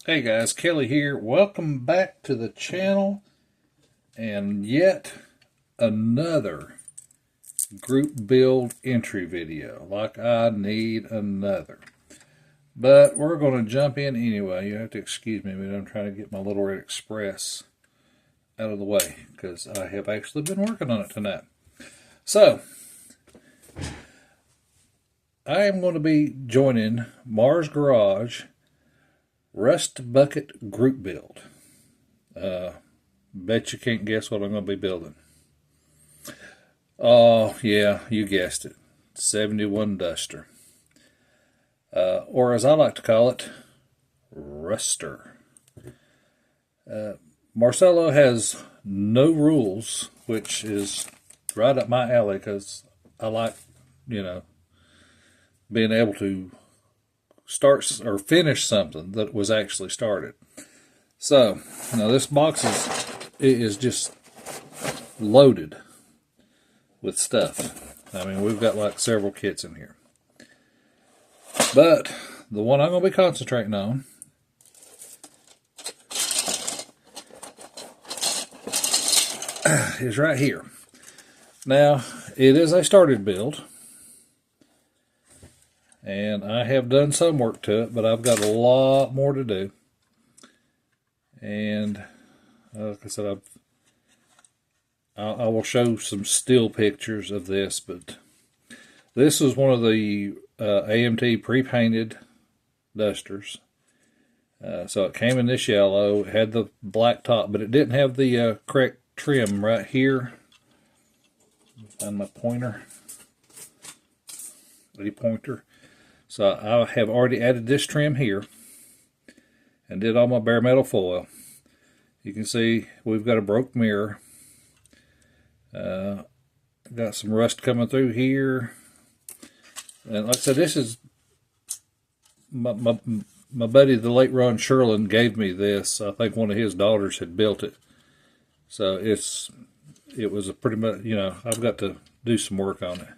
Hey guys, Kelly here. Welcome back to the channel and yet another group build entry video. Like I need another. But we're going to jump in anyway. You have to excuse me, but I'm trying to get my Little Red Express out of the way because I have actually been working on it tonight. So, I am going to be joining Mars Garage Rust Bucket Group Build. Bet you can't guess what I'm going to be building. Oh, yeah, you guessed it. 71 Duster. Or as I like to call it, Ruster. Marcelo has no rules, which is right up my alley because I like, being able to start or finish something that was actually started. So, now this box is just loaded with stuff. I mean, we've got like several kits in here. But the one I'm going to be concentrating on is right here. Now, it is a started build. And I have done some work to it, but I've got a lot more to do. And like I said, I will show some still pictures of this, but this was one of the AMT pre-painted dusters. So it came in this yellow. It had the black top, but it didn't have the correct trim right here. Find my pointer. The pointer. So I have already added this trim here and did all my bare metal foil. You can see we've got a broke mirror. Got some rust coming through here. And like I said, this is my buddy, the late Ron Sherlin, gave me this. I think one of his daughters had built it. So it was a pretty much, I've got to do some work on it.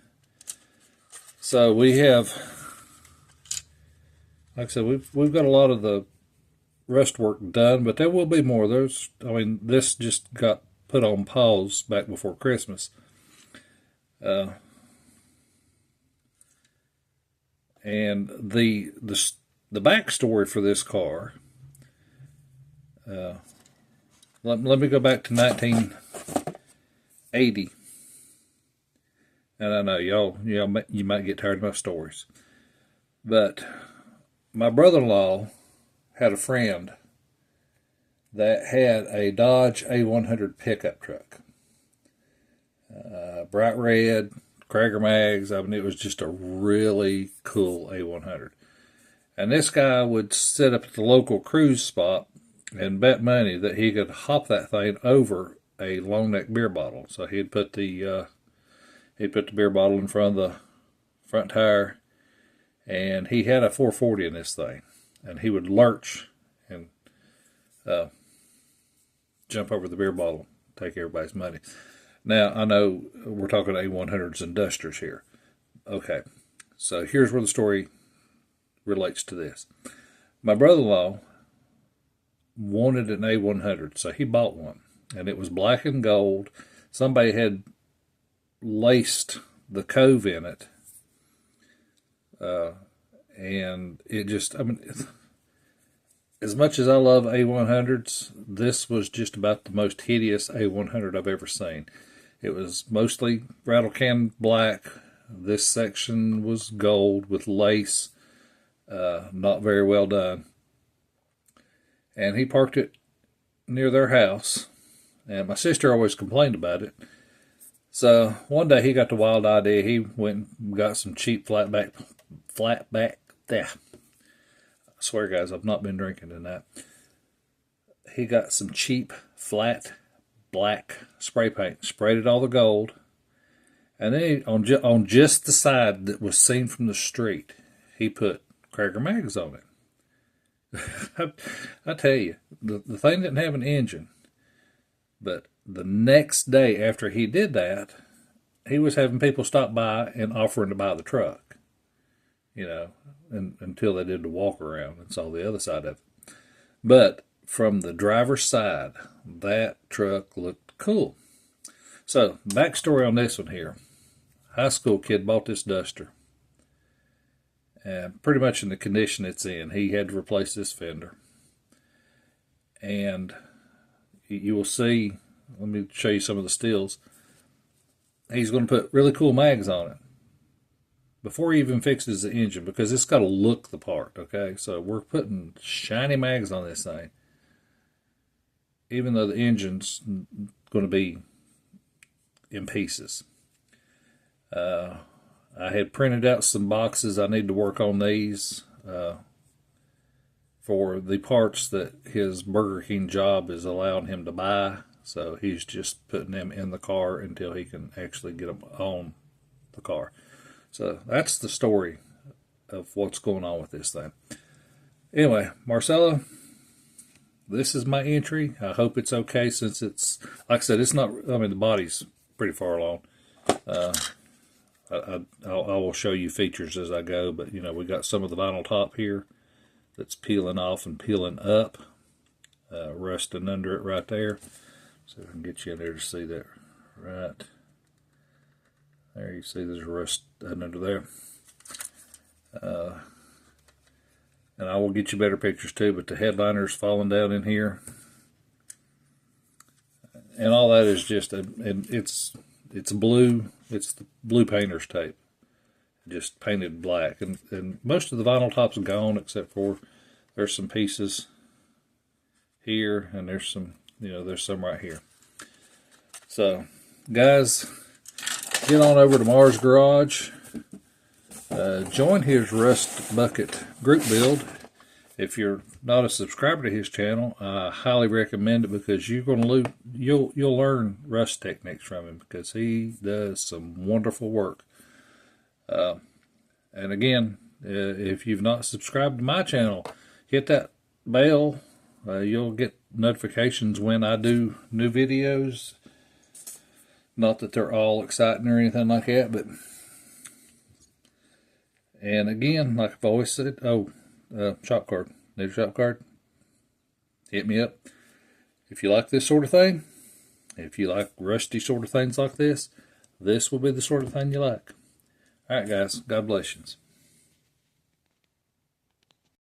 So we have, like I said, we've got a lot of the rust work done, but there will be more. This just got put on pause back before Christmas. And the backstory for this car, let me go back to 1980. And I know you might get tired of my stories, but my brother-in-law had a friend that had a Dodge A100 pickup truck. Bright red, Cragar mags. I mean, it was just a really cool A100. And this guy would sit up at the local cruise spot and bet money that he could hop that thing over a long neck beer bottle. So he'd put the beer bottle in front of the front tire, and he had a 440 in this thing, and he would lurch and jump over the beer bottle, take everybody's money. Now, I know we're talking A100s and Dusters here. Okay, so here's where the story relates to this. My brother-in-law wanted an A100, so he bought one, and it was black and gold. Somebody had laced the cove in it, and it just, as much as I love A100s, this was just about the most hideous A100 I've ever seen. It was mostly rattle can black. This section was gold with lace, not very well done. And he parked it near their house, and my sister always complained about it. So one day he got the wild idea. He went and got some cheap flatback. There. I swear, guys, I've not been drinking tonight. He got some cheap flat black spray paint, sprayed it all the gold, and then on just the side that was seen from the street, he put Cragar mags on it. I tell you, the thing didn't have an engine, but the next day after he did that, he was having people stop by and offering to buy the truck, and until they did the walk around and saw the other side of it. But from the driver's side, that truck looked cool. So, backstory on this one here. High school kid bought this Duster. And pretty much in the condition it's in, he had to replace this fender. And you will see, let me show you some of the stills. He's going to put really cool mags on it before he even fixes the engine, because it's got to look the part, okay? So we're putting shiny mags on this thing, even though the engine's going to be in pieces. I had printed out some boxes. I need to work on these for the parts that his Burger King job is allowing him to buy. So he's just putting them in the car until he can actually get them on the car. So that's the story of what's going on with this thing. Anyway, Marcella, this is my entry. I hope it's okay, since it's, like I said, it's not, I mean, the body's pretty far along. I will show you features as I go, but you know, we got some of the vinyl top here that's peeling off and peeling up, rusting under it right there. So I can get you in there to see that right there. You see there's rust under there. And I will get you better pictures too, but the headliner's falling down in here. And all that is just, it's blue, it's the blue painter's tape, just painted black. And most of the vinyl top's gone, except for there's some pieces here, and there's some, you know, there's some right here. So, guys, get on over to Mars Garage. Join his Rust Bucket group build. If you're not a subscriber to his channel, I highly recommend it, because you're going to you'll learn rust techniques from him, because he does some wonderful work. And again, if you've not subscribed to my channel, hit that bell. You'll get notifications when I do new videos. Not that they're all exciting or anything like that, but, and again, like I've always said, shop card. Need a shop card? Hit me up. If you like this sort of thing, if you like rusty sort of things like this will be the sort of thing you like. Alright guys, God bless you.